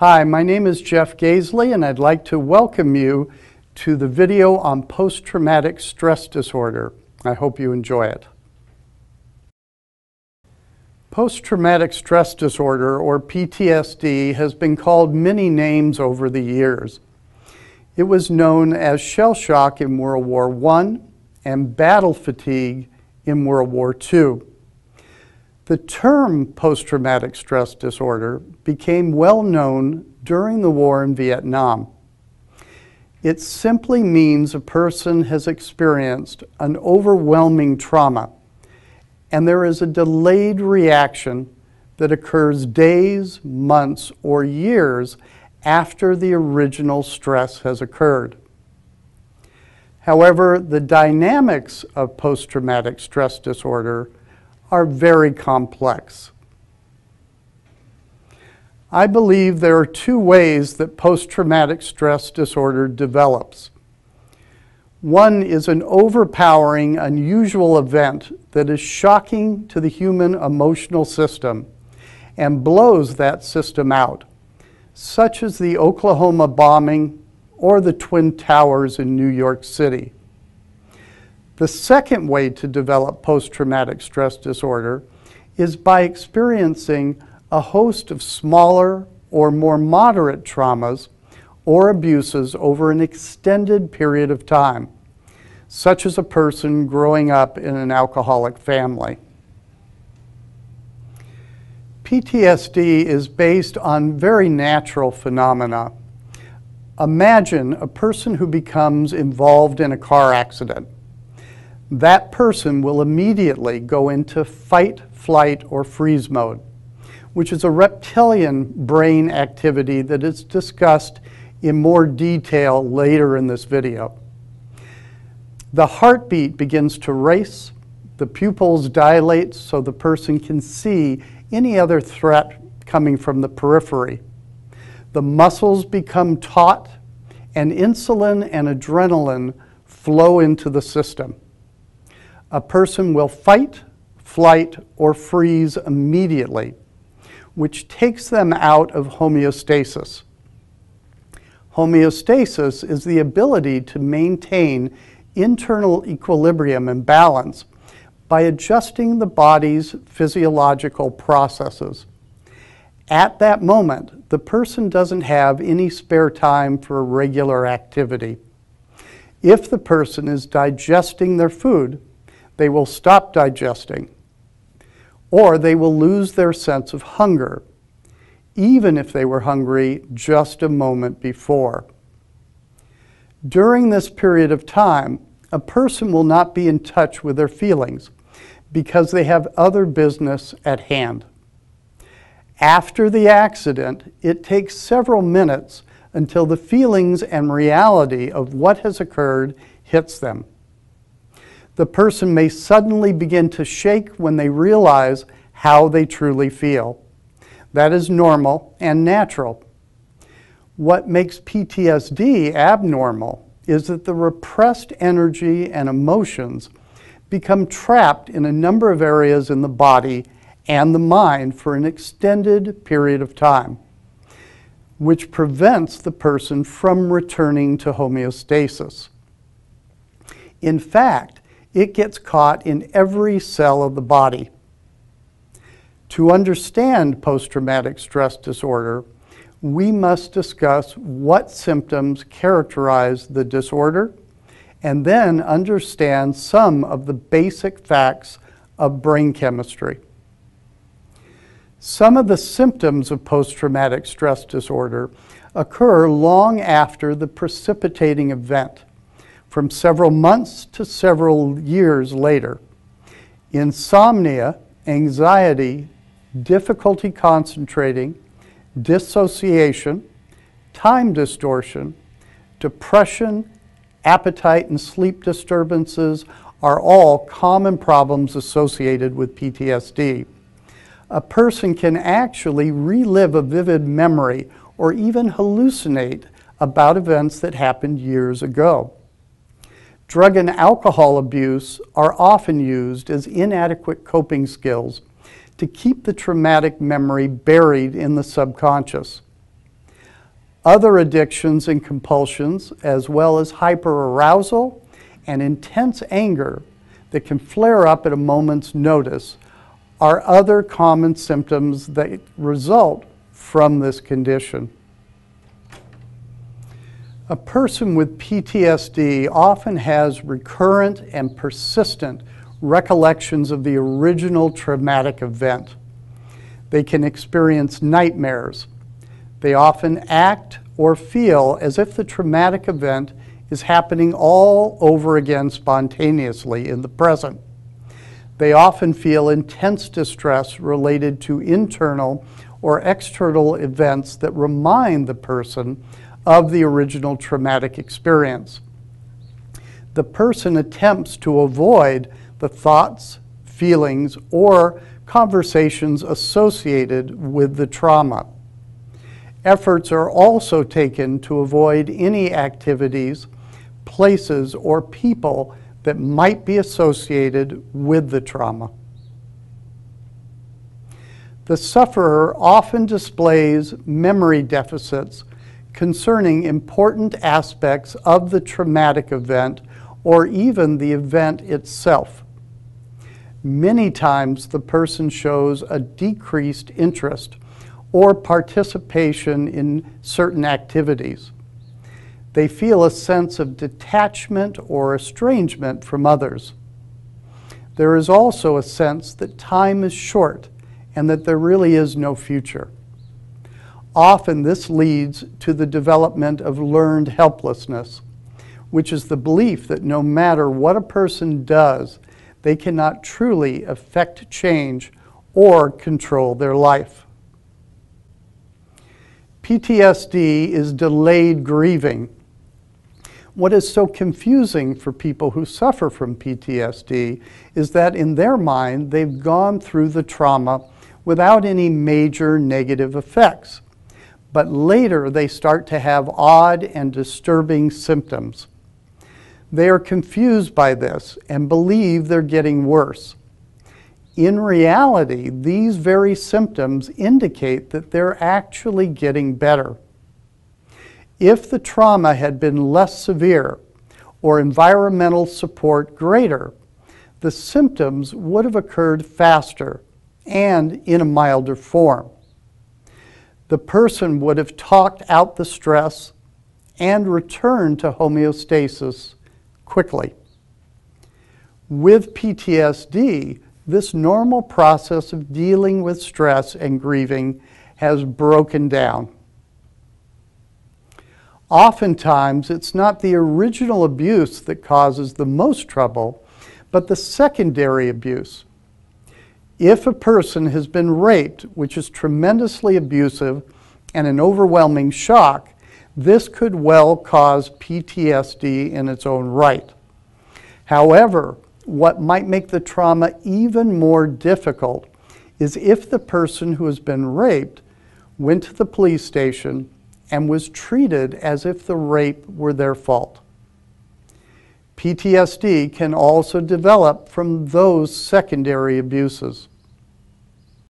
Hi, my name is Jeff Gaisley, and I'd like to welcome you to the video on post-traumatic stress disorder. I hope you enjoy it. Post-traumatic stress disorder, or PTSD, has been called many names over the years. It was known as shell shock in World War I and battle fatigue in World War II. The term post-traumatic stress disorder became well known during the war in Vietnam. It simply means a person has experienced an overwhelming trauma, and there is a delayed reaction that occurs days, months, or years after the original stress has occurred. However, the dynamics of post-traumatic stress disorder are very complex. I believe there are two ways that post-traumatic stress disorder develops. One is an overpowering, unusual event that is shocking to the human emotional system and blows that system out, such as the Oklahoma bombing or the Twin Towers in New York City. The second way to develop post-traumatic stress disorder is by experiencing a host of smaller or more moderate traumas or abuses over an extended period of time, such as a person growing up in an alcoholic family. PTSD is based on very natural phenomena. Imagine a person who becomes involved in a car accident. That person will immediately go into fight, flight, or freeze mode, which is a reptilian brain activity that is discussed in more detail later in this video. The heartbeat begins to race, the pupils dilate so the person can see any other threat coming from the periphery. The muscles become taut, and insulin and adrenaline flow into the system. A person will fight, flight, or freeze immediately, which takes them out of homeostasis. Homeostasis is the ability to maintain internal equilibrium and balance by adjusting the body's physiological processes. At that moment, the person doesn't have any spare time for regular activity. If the person is digesting their food, they will stop digesting, or they will lose their sense of hunger, even if they were hungry just a moment before. During this period of time, a person will not be in touch with their feelings because they have other business at hand. After the accident, it takes several minutes until the feelings and reality of what has occurred hits them. The person may suddenly begin to shake when they realize how they truly feel. That is normal and natural. What makes PTSD abnormal is that the repressed energy and emotions become trapped in a number of areas in the body and the mind for an extended period of time, which prevents the person from returning to homeostasis. In fact, it gets caught in every cell of the body. To understand post-traumatic stress disorder, we must discuss what symptoms characterize the disorder and then understand some of the basic facts of brain chemistry. Some of the symptoms of post-traumatic stress disorder occur long after the precipitating event, from several months to several years later. Insomnia, anxiety, difficulty concentrating, dissociation, time distortion, depression, appetite and sleep disturbances are all common problems associated with PTSD. A person can actually relive a vivid memory or even hallucinate about events that happened years ago. Drug and alcohol abuse are often used as inadequate coping skills to keep the traumatic memory buried in the subconscious. Other addictions and compulsions, as well as hyperarousal and intense anger that can flare up at a moment's notice, are other common symptoms that result from this condition. A person with PTSD often has recurrent and persistent recollections of the original traumatic event. They can experience nightmares. They often act or feel as if the traumatic event is happening all over again spontaneously in the present. They often feel intense distress related to internal or external events that remind the person of the original traumatic experience. The person attempts to avoid the thoughts, feelings, or conversations associated with the trauma. Efforts are also taken to avoid any activities, places, or people that might be associated with the trauma. The sufferer often displays memory deficits concerning important aspects of the traumatic event or even the event itself. Many times the person shows a decreased interest or participation in certain activities. They feel a sense of detachment or estrangement from others. There is also a sense that time is short and that there really is no future. Often this leads to the development of learned helplessness, which is the belief that no matter what a person does, they cannot truly affect change or control their life. PTSD is delayed grieving. What is so confusing for people who suffer from PTSD is that in their mind, they've gone through the trauma without any major negative effects. But later they start to have odd and disturbing symptoms. They are confused by this and believe they're getting worse. In reality, these very symptoms indicate that they're actually getting better. If the trauma had been less severe or environmental support greater, the symptoms would have occurred faster and in a milder form. The person would have talked out the stress and returned to homeostasis quickly. With PTSD, this normal process of dealing with stress and grieving has broken down. Oftentimes, it's not the original abuse that causes the most trouble, but the secondary abuse. If a person has been raped, which is tremendously abusive and an overwhelming shock, this could well cause PTSD in its own right. However, what might make the trauma even more difficult is if the person who has been raped went to the police station and was treated as if the rape were their fault. PTSD can also develop from those secondary abuses.